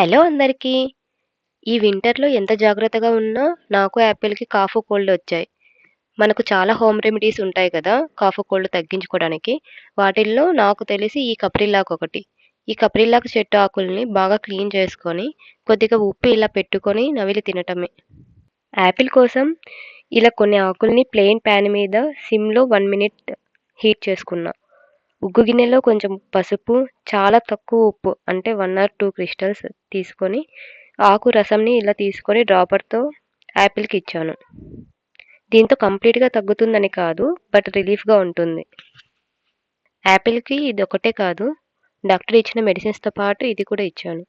Hello అందరికీ. ఈ వింటర్‌లో ఎంత జాగ్రత్తగా ఉన్నా నాకు యాపిల్‌కి కాఫ్, కోల్డ్ వచ్చాయి. మనకు చాలా హోమ్ రెమెడీస్ ఉంటాయి కదా! కాఫ్, కోల్డ్ తగ్గించుకోవడానికి. వాటిల్లో నాకు తెలిసి ఈ కప్రిల్లాకు ఒకటి. ఈ కప్రిల్లాకు చెట్టు ఆకుల్ని బాగా క్లీన్ చేసుకొని, కొద్దిగా ఉప్పు ఇలా పెట్టుకొని నమిలి తినటమే. యాపిల్ కోసం ఇలా కొన్ని ఆకుల్ని ప్లెయిన్ పాన్ మీద సిమ్‌లో 1 మినిట్ హీట్ చేసుకున్నా. ఉగ్గు గిన్నెలో కొంచెం పసుపు, చాలా తక్కువ ఉప్పు అంటే 1 ఆర్ 2 క్రిస్టల్స్ తీసుకొని, ఆకు రసంని ఇలా తీసుకొని డ్రాపర్‌తో యాపిల్‌కి ఇచ్చాను. దీంతో కంప్లీట్‌గా తగ్గుతుందని కాదు, బట్ రిలీఫ్‌గా ఉంటుంది. యాపిల్‌కి ఇదొక్కటే కాదు, డాక్టర్ ఇచ్చిన మెడిసిన్స్‌తో పాటు ఇది కూడా ఇచ్చాను.